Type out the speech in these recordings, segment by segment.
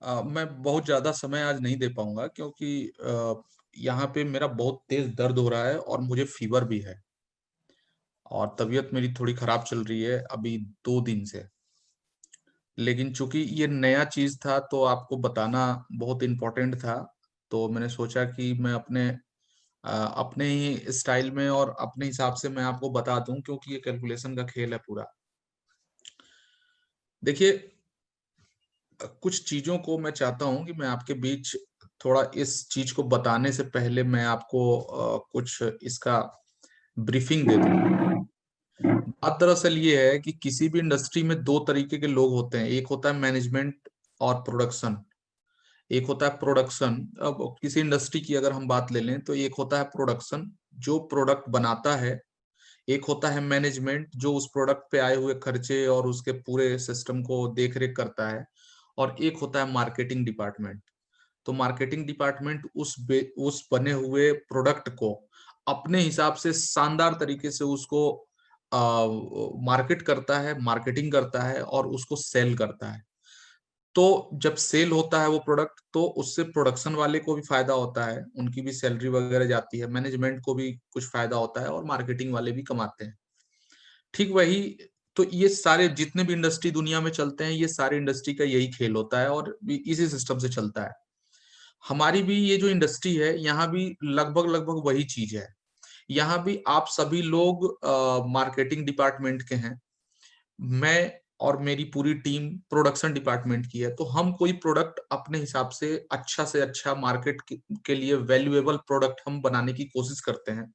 मैं बहुत ज्यादा समय आज नहीं दे पाऊंगा क्योंकि यहाँ पे मेरा बहुत तेज दर्द हो रहा है और मुझे फीवर भी है और तबीयत मेरी थोड़ी खराब चल रही है अभी 2 दिन से। लेकिन चूंकि ये नया चीज था तो आपको बताना बहुत इम्पोर्टेंट था। तो मैंने सोचा कि मैं अपने ही स्टाइल में और अपने हिसाब से मैं आपको बता दूं, क्योंकि ये कैलकुलेशन का खेल है पूरा। देखिए, कुछ चीजों को मैं चाहता हूं कि मैं आपके बीच थोड़ा इस चीज को बताने से पहले मैं आपको कुछ इसका ब्रीफिंग दे दूं। बात दरअसल ये है कि किसी भी इंडस्ट्री में दो तरीके के लोग होते हैं, एक होता है मैनेजमेंट और प्रोडक्शन। एक होता है प्रोडक्शन। अब किसी इंडस्ट्री की अगर हम बात ले लें तो एक होता है प्रोडक्शन जो प्रोडक्ट बनाता है, एक होता है मैनेजमेंट जो उस प्रोडक्ट पे आए हुए खर्चे और उसके पूरे सिस्टम को देख रेख करता है, और एक होता है मार्केटिंग डिपार्टमेंट। तो मार्केटिंग डिपार्टमेंट उस बने हुए प्रोडक्ट को अपने हिसाब से शानदार तरीके से उसको मार्केट करता है, मार्केटिंग करता है और उसको सेल करता है। तो जब सेल होता है वो प्रोडक्ट तो उससे प्रोडक्शन वाले को भी फायदा होता है, उनकी भी सैलरी वगैरह जाती है, मैनेजमेंट को भी कुछ फायदा होता है और मार्केटिंग वाले भी कमाते हैं। ठीक वही। तो ये सारे जितने भी इंडस्ट्री दुनिया में चलते हैं ये सारे इंडस्ट्री का यही खेल होता है और इसी सिस्टम से चलता है। हमारी भी ये जो इंडस्ट्री है यहाँ भी लगभग लगभग वही चीज है। यहाँ भी आप सभी लोग मार्केटिंग डिपार्टमेंट के हैं, मैं और मेरी पूरी टीम प्रोडक्शन डिपार्टमेंट की है। तो हम कोई प्रोडक्ट अपने हिसाब से अच्छा मार्केट के लिए वैल्यूएबल प्रोडक्ट हम बनाने की कोशिश करते हैं।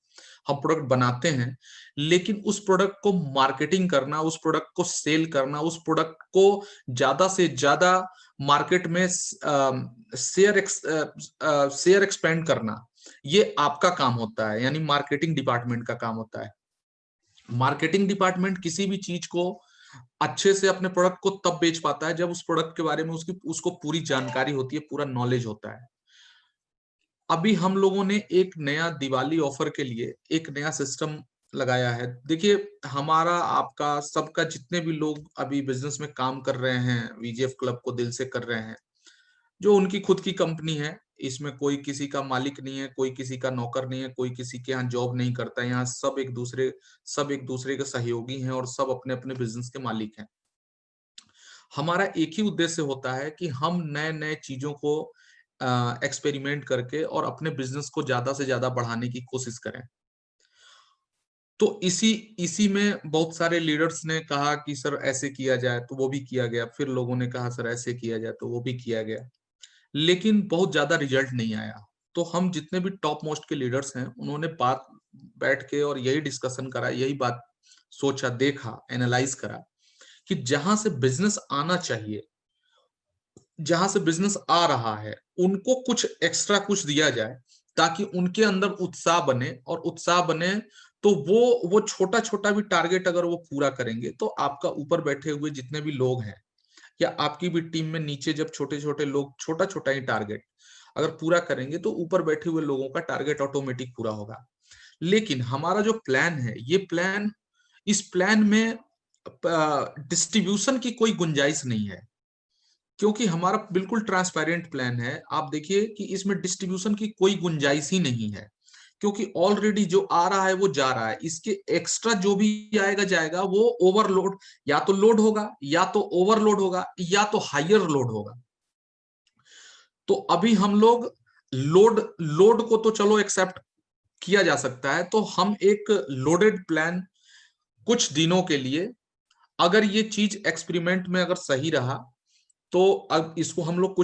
हम प्रोडक्ट बनाते हैं, लेकिन उस प्रोडक्ट को मार्केटिंग करना, उस प्रोडक्ट को सेल करना, उस प्रोडक्ट को ज्यादा से ज्यादा मार्केट में शेयर एक्सपेंड करना, ये आपका काम होता है, यानी मार्केटिंग डिपार्टमेंट का काम होता है। मार्केटिंग डिपार्टमेंट किसी भी चीज को अच्छे से अपने प्रोडक्ट को तब बेच पाता है जब उस प्रोडक्ट के बारे में उसकी उसको पूरी जानकारी होती है, पूरा नॉलेज होता है। अभी हम लोगों ने एक नया दिवाली ऑफर के लिए एक नया सिस्टम लगाया है। देखिए, हमारा आपका सबका जितने भी लोग अभी बिजनेस में काम कर रहे हैं वीजीएफ क्लब को दिल से कर रहे हैं, जो उनकी खुद की कंपनी है, इसमें कोई किसी का मालिक नहीं है, कोई किसी का नौकर नहीं है, कोई किसी के यहाँ जॉब नहीं करता है। यहाँ सब एक दूसरे के सहयोगी हैं और सब अपने अपने बिजनेस के मालिक हैं। हमारा एक ही उद्देश्य होता है कि हम नए नए चीजों को एक्सपेरिमेंट करके और अपने बिजनेस को ज्यादा से ज्यादा बढ़ाने की कोशिश करें। तो इसी इसी में बहुत सारे लीडर्स ने कहा कि सर ऐसे किया जाए, तो वो भी किया गया। फिर लोगों ने कहा सर ऐसे किया जाए, तो वो भी किया गया। लेकिन बहुत ज्यादा रिजल्ट नहीं आया। तो हम जितने भी टॉप मोस्ट के लीडर्स हैं उन्होंने बात बैठ के और यही डिस्कशन करा, यही बात सोचा, देखा, एनालाइज करा कि जहां से बिजनेस आना चाहिए, जहां से बिजनेस आ रहा है, उनको कुछ एक्स्ट्रा कुछ दिया जाए ताकि उनके अंदर उत्साह बने, और उत्साह बने तो वो छोटा छोटा भी टारगेट अगर वो पूरा करेंगे तो आपका ऊपर बैठे हुए जितने भी लोग हैं या आपकी भी टीम में नीचे जब छोटे छोटे लोग छोटा छोटा ही टारगेट अगर पूरा करेंगे तो ऊपर बैठे हुए लोगों का टारगेट ऑटोमेटिक पूरा होगा। लेकिन हमारा जो प्लान है, ये प्लान, इस प्लान में डिस्ट्रीब्यूशन की कोई गुंजाइश नहीं है, क्योंकि हमारा बिल्कुल ट्रांसपेरेंट प्लान है। आप देखिए कि इसमें डिस्ट्रीब्यूशन की कोई गुंजाइश ही नहीं है, क्योंकि ऑलरेडी जो आ रहा है वो जा रहा है। इसके एक्स्ट्रा जो भी आएगा जाएगा वो ओवरलोड, या तो लोड होगा, या तो ओवरलोड होगा, या तो हायर लोड होगा। तो अभी हम लोग लोड लोड को तो चलो एक्सेप्ट किया जा सकता है, तो हम एक लोडेड प्लान कुछ दिनों के लिए, अगर ये चीज एक्सपेरिमेंट में अगर सही रहा तो अब इसको हम लोग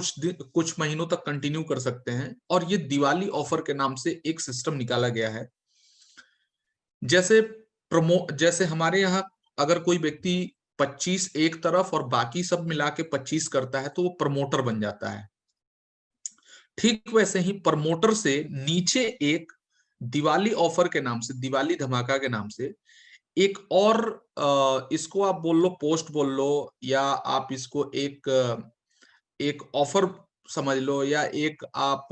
कुछ महीनों तक कंटिन्यू कर सकते हैं। और ये दिवाली ऑफर के नाम से एक सिस्टम निकाला गया है। जैसे हमारे यहाँ अगर कोई व्यक्ति 25 एक तरफ और बाकी सब मिला के 25 करता है तो वो प्रमोटर बन जाता है। ठीक वैसे ही प्रमोटर से नीचे एक दिवाली ऑफर के नाम से, दिवाली धमाका के नाम से एक और इसको आप बोल लो, पोस्ट बोल लो, या आप इसको एक ऑफर समझ लो, या एक आप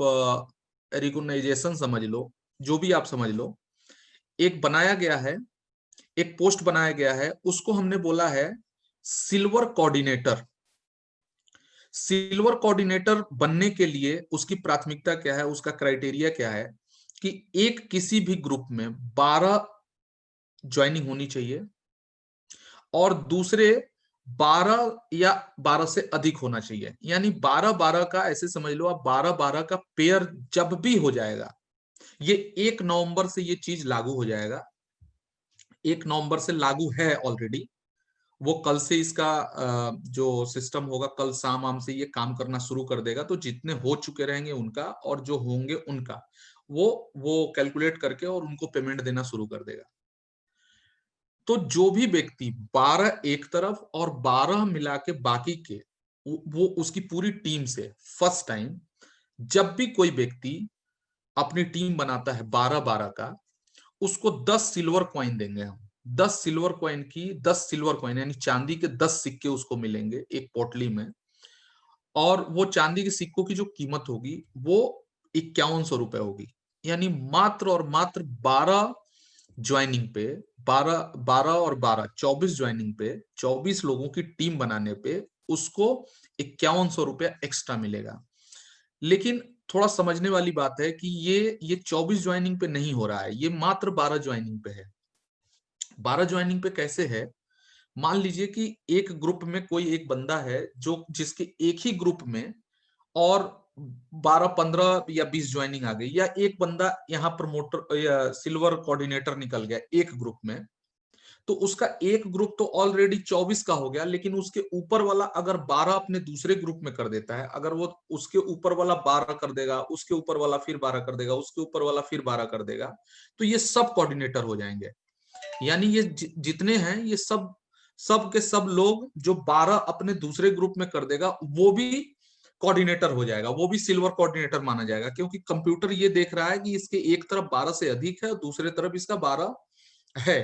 रिकॉग्नाइजेशन समझ लो, जो भी आप समझ लो, एक बनाया गया है, एक पोस्ट बनाया गया है, उसको हमने बोला है सिल्वर कोऑर्डिनेटर। सिल्वर कोऑर्डिनेटर बनने के लिए उसकी प्राथमिकता क्या है, उसका क्राइटेरिया क्या है कि एक किसी भी ग्रुप में 12 ज्वाइनिंग होनी चाहिए और दूसरे 12 या 12 से अधिक होना चाहिए। यानी 12-12 का, ऐसे समझ लो आप, 12-12 का पेयर जब भी हो जाएगा, ये 1 नवंबर से ये चीज लागू हो जाएगा। 1 नवंबर से लागू है ऑलरेडी, वो कल से इसका जो सिस्टम होगा, कल शाम आम से ये काम करना शुरू कर देगा। तो जितने हो चुके रहेंगे उनका और जो होंगे उनका वो कैलकुलेट करके और उनको पेमेंट देना शुरू कर देगा। तो जो भी व्यक्ति 12 एक तरफ और 12 मिला के बाकी के, वो उसकी पूरी टीम से फर्स्ट टाइम जब भी कोई व्यक्ति अपनी टीम बनाता है 12-12 का, उसको 10 सिल्वर कॉइन देंगे हम। 10 सिल्वर कॉइन की 10 सिल्वर कॉइन यानी चांदी के 10 सिक्के उसको मिलेंगे एक पोटली में। और वो चांदी के सिक्कों की जो कीमत होगी वो 5100 रुपए होगी। यानी मात्र और मात्र 12 ज्वाइनिंग पे, 12 12 और 12 24 ज्वाइनिंग पे, 24 लोगों की टीम बनाने पे उसको 5100 रुपया एक्स्ट्रा मिलेगा। लेकिन थोड़ा समझने वाली बात है कि ये 24 ज्वाइनिंग पे नहीं हो रहा है, ये मात्र 12 ज्वाइनिंग पे है। 12 ज्वाइनिंग पे कैसे है? मान लीजिए कि एक ग्रुप में कोई एक बंदा है जो जिसके एक ही ग्रुप में और 12-15 या 20 ज्वाइनिंग आ गई, या एक बंदा यहाँ प्रमोटर या सिल्वर कोऑर्डिनेटर निकल गया एक ग्रुप में, तो उसका एक ग्रुप तो ऑलरेडी 24 का हो गया। लेकिन उसके ऊपर वाला अगर 12 अपने दूसरे ग्रुप में कर देता है, अगर वो उसके ऊपर वाला 12 कर देगा, उसके ऊपर वाला फिर 12 कर देगा, उसके ऊपर वाला फिर 12 कर देगा, तो ये सब कोऑर्डिनेटर हो जाएंगे। यानी ये जितने हैं ये सब के सब लोग जो 12 अपने दूसरे ग्रुप में कर देगा वो भी कोऑर्डिनेटर हो जाएगा, वो भी सिल्वर कोऑर्डिनेटर माना जाएगा। क्योंकि कंप्यूटर ये देख रहा है कि इसके एक तरफ 12 से अधिक है और दूसरे तरफ इसका 12 है,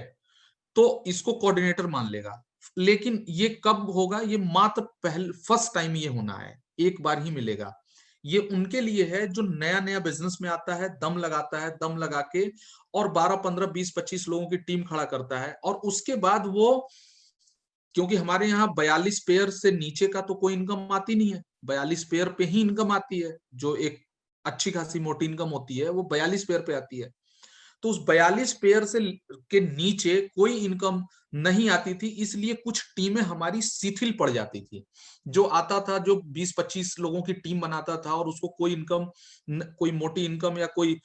तो इसको कोऑर्डिनेटर मान लेगा। लेकिन ये कब होगा? ये मात्र पहले फर्स्ट टाइम ये होना है, एक बार ही मिलेगा। ये उनके लिए है जो नया नया बिजनेस में आता है, दम लगाता है, दम लगा के और 12 15 20 25 लोगों की टीम खड़ा करता है। और उसके बाद वो, क्योंकि हमारे यहाँ 42 पेयर से नीचे का तो कोई इनकम आती नहीं है, 42 पेयर पे ही इनकम आती है। जो एक अच्छी खासी मोटी इनकम होती है वो 42 पेयर पे आती है। तो उस 42 पेयर से के नीचे कोई इनकम नहीं आती थी, इसलिए कुछ टीमें हमारी शिथिल पड़ जाती थी। जो आता था, जो 20-25 लोगों की टीम बनाता था और उसको कोई इनकम, कोई मोटी इनकम या कोई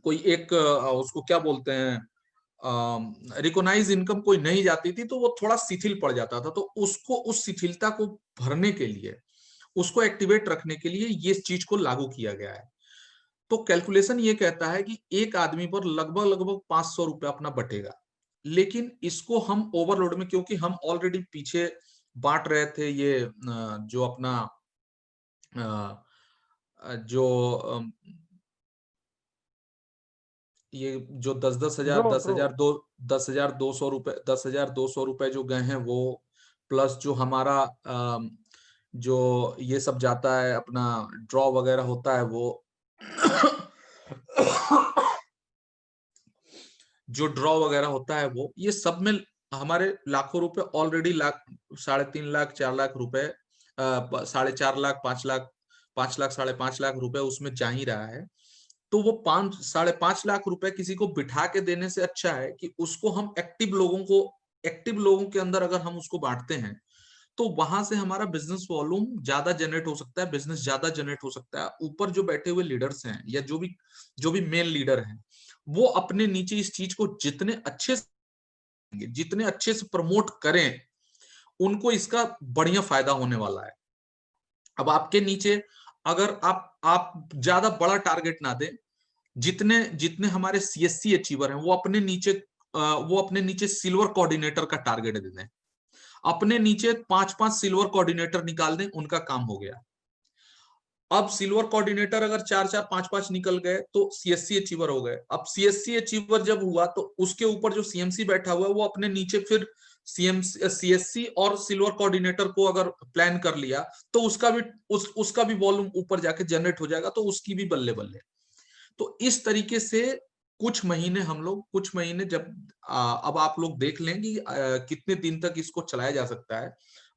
कोई एक उसको क्या बोलते हैं, रिकॉग्नाइज इनकम कोई नहीं जाती थी, तो वो थोड़ा शिथिल पड़ जाता था। तो उसको, उस शिथिलता को भरने के लिए, उसको एक्टिवेट रखने के लिए ये चीज को लागू किया गया है। तो कैलकुलेशन ये कहता है कि एक आदमी पर लगभग लगभग 500 रुपया अपना बटेगा। लेकिन इसको हम ओवरलोड में, क्योंकि हम ऑलरेडी पीछे बांट रहे थे ये जो अपना जो ये जो 10-10 हजार, ड्रो 10,200 रुपए, 10,200 रुपए जो गए हैं वो, प्लस जो हमारा जो ये सब जाता है अपना ड्रॉ वगैरह होता है वो जो ड्रॉ वगैरह होता है वो, ये सब में हमारे लाखों रुपए ऑलरेडी, लाख 3.5 लाख 4 लाख रुपए, 4.5 लाख 5 लाख, 5 लाख 5.5 लाख रुपए उसमें जा ही रहा है। तो वो 5-5.5 लाख रुपए किसी को बिठा के देने से अच्छा है कि उसको हम एक्टिव लोगों के अंदर अगर हम उसको बांटते हैं, तो वहां से हमारा बिजनेस वॉल्यूम ज्यादा जनरेट हो सकता है, बिजनेस ज्यादा जनरेट हो सकता है। ऊपर जो बैठे हुए लीडर्स हैं या जो भी मेन लीडर हैं, वो अपने नीचे इस चीज को जितने अच्छे से प्रमोट करें, उनको इसका बढ़िया फायदा होने वाला है। अब आपके नीचे अगर आप ज्यादा बड़ा टारगेट ना दें, जितने जितने हमारे सीएससी अचीवर हैं वो अपने नीचे सिल्वर कोऑर्डिनेटर का टारगेट दे दें। अपने नीचे 5-5 सिल्वर कोऑर्डिनेटर निकाल दें, उनका काम हो गया। अब सिल्वर कोऑर्डिनेटर अगर 4-4 5-5 निकल गए तो सीएससी अचीवर हो गए। अब सीएससी अचीवर जब हुआ तो उसके ऊपर जो सीएमसी बैठा हुआ है वो अपने नीचे फिर सीएससी और सिल्वर कोऑर्डिनेटर को अगर प्लान कर लिया तो उसका भी वॉल्यूम ऊपर जाके जनरेट हो जाएगा, तो उसकी भी बल्ले बल्ले। तो इस तरीके से कुछ महीने जब अब आप लोग देख लें कि कितने दिन तक इसको चलाया जा सकता है।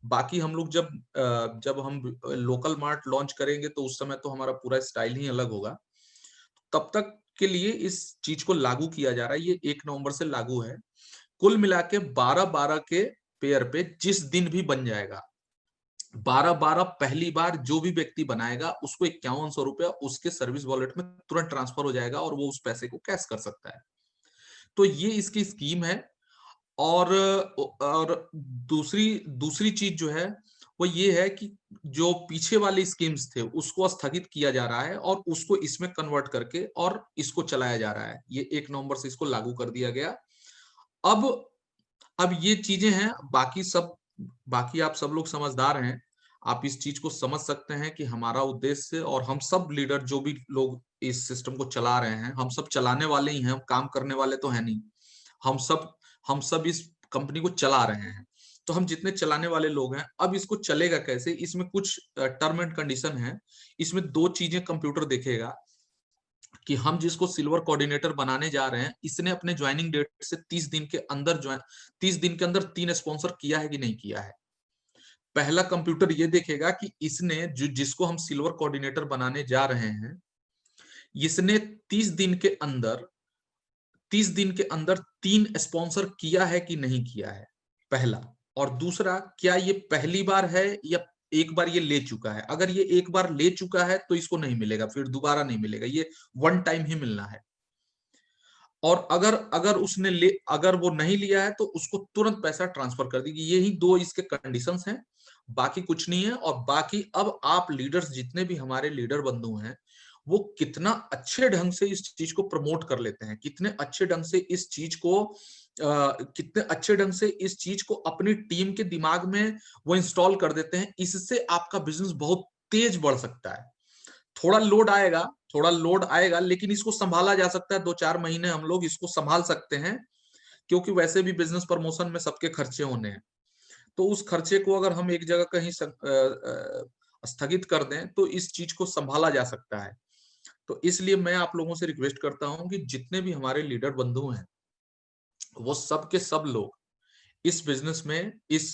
बाकी हम लोग जब हम लोकल मार्ट लॉन्च करेंगे तो उस समय तो हमारा पूरा स्टाइल ही अलग होगा। तब तक के लिए इस चीज को लागू किया जा रहा है, ये 1 नवंबर से लागू है। कुल मिला के 12-12 के पेयर पे जिस दिन भी बन जाएगा, 12-12 पहली बार जो भी व्यक्ति बनाएगा उसको 5100 रुपया उसके सर्विस वॉलेट में तुरंत ट्रांसफर हो जाएगा और वो उस पैसे को कैश कर सकता है। तो ये इसकी स्कीम है। और दूसरी दूसरी चीज जो है वो ये है कि जो पीछे वाली स्कीम्स थे उसको स्थगित किया जा रहा है और उसको इसमें कन्वर्ट करके और इसको चलाया जा रहा है। ये 1 नवंबर से इसको लागू कर दिया गया। अब अब ये चीजें हैं, बाकी आप सब लोग समझदार हैं, आप इस चीज को समझ सकते हैं कि हमारा उद्देश्य और हम सब लीडर जो भी लोग इस सिस्टम को चला रहे हैं, हम सब चलाने वाले ही हैं, हम काम करने वाले तो है नहीं। हम सब इस कंपनी को चला रहे हैं। तो हम जितने चलाने वाले लोग हैं, अब इसको चलेगा कैसे, इसमें कुछ टर्म एंड कंडीशन है। इसमें 2 चीजें कंप्यूटर देखेगा कि हम जिसको सिल्वर कोऑर्डिनेटर बनाने जा रहे हैं, इसने अपने ज्वाइनिंग डेट से 30 दिन के अंदर 30 दिन के अंदर 3 स्पॉन्सर किया है कि नहीं किया है। पहला कंप्यूटर ये देखेगा कि इसने जिसको हम सिल्वर कोऑर्डिनेटर बनाने जा रहे हैं, इसने 30 दिन के अंदर 3 स्पॉन्सर किया है कि नहीं किया है, पहला। और दूसरा, क्या ये पहली बार है या एक बार ये ले चुका है। अगर ये एक बार ले चुका है तो इसको नहीं मिलेगा, फिर दोबारा नहीं मिलेगा, ये 1 टाइम ही मिलना है। और अगर वो नहीं लिया है तो उसको तुरंत पैसा ट्रांसफर कर देगी। यही 2 इसके कंडीशंस हैं, बाकी कुछ नहीं है। और बाकी अब आप लीडर्स, जितने भी हमारे लीडर बंधु हैं, वो कितना अच्छे ढंग से इस चीज को प्रमोट कर लेते हैं, कितने अच्छे ढंग से इस चीज को अपनी टीम के दिमाग में वो इंस्टॉल कर देते हैं। इससे आपका बिजनेस बहुत तेज बढ़ सकता है। थोड़ा लोड आएगा लेकिन इसको संभाला जा सकता है। 2-4 महीने हम लोग इसको संभाल सकते हैं, क्योंकि वैसे भी बिजनेस प्रमोशन में सबके खर्चे होने हैं। तो उस खर्चे को अगर हम एक जगह कहीं स्थगित कर दें तो इस चीज को संभाला जा सकता है। तो इसलिए मैं आप लोगों से रिक्वेस्ट करता हूं कि जितने भी हमारे लीडर बंधु हैं, वो सब के सब लोग इस बिजनेस में इस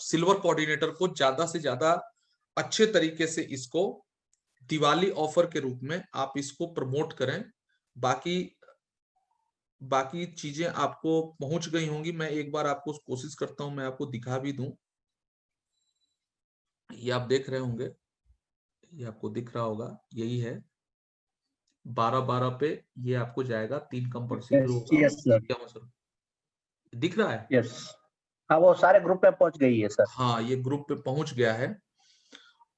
सिल्वर कोऑर्डिनेटर को ज्यादा से ज्यादा अच्छे तरीके से इसको दिवाली ऑफर के रूप में आप इसको प्रमोट करें। बाकी बाकी चीजें आपको पहुंच गई होंगी। मैं एक बार आपको कोशिश करता हूं, मैं आपको दिखा भी दूं। ये आप देख रहे होंगे, ये आपको दिख रहा होगा, यही है 12-12 पे। ये आपको जाएगा 3 कंपल्सरी होगा। यस सर, दिख रहा है? यस, हाँ वो सारे ग्रुप पे पहुंच गई है सर। हाँ, ये ग्रुप पे पहुंच गया है।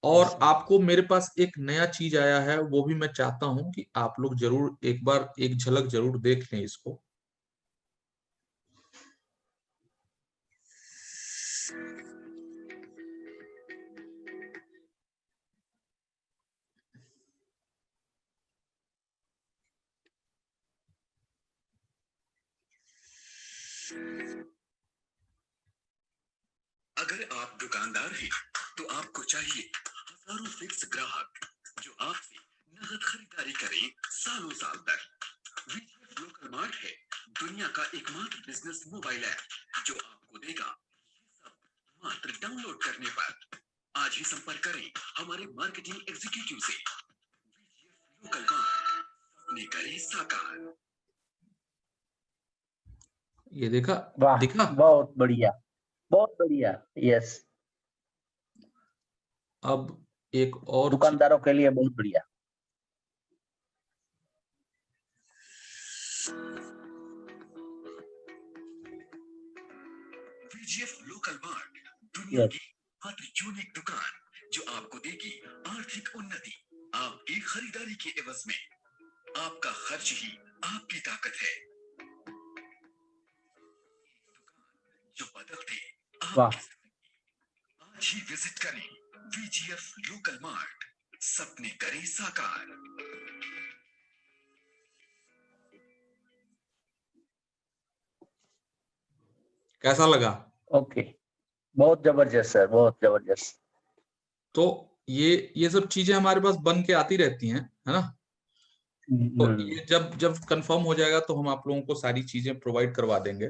और आपको मेरे पास एक नया चीज आया है, वो भी मैं चाहता हूं कि आप लोग जरूर एक बार एक झलक जरूर देख लें इसको। अगर आप दुकानदार हैं तो आपको चाहिए हजारों फिक्स ग्राहक जो आपसे नगद खरीदारी करें सालों साल तक। वीजीएफ लोकल मार्ट है दुनिया का एकमात्र बिजनेस मोबाइल ऐप जो आपको देगा ये सब मात्र डाउनलोड करने पर। आज ही संपर्क करें हमारे मार्केटिंग एग्जीक्यूटिव से। वीजीएफ लोकल मार्ट, सपने करें साकार। ये दिखा? बहुत बढ़िया, बहुत बढ़िया। यस, अब एक और दुकानदारों के लिए बहुत बढ़िया। वीजीएफ लोकल मार्ट दुनिया की मात्र यूनिक दुकान जो आपको देगी आर्थिक उन्नति। आपकी खरीदारी के एवज में आपका खर्च ही आपकी ताकत है। जो बदलते आज ही विजिट करें वीजीएफ लोकल मार्ट, सपने करें साकार। कैसा लगा? ओके, बहुत जबरदस्त सर, बहुत जबरदस्त। तो ये सब चीजें हमारे पास बन के आती रहती हैं, है ना। तो ये जब कंफर्म हो जाएगा तो हम आप लोगों को सारी चीजें प्रोवाइड करवा देंगे।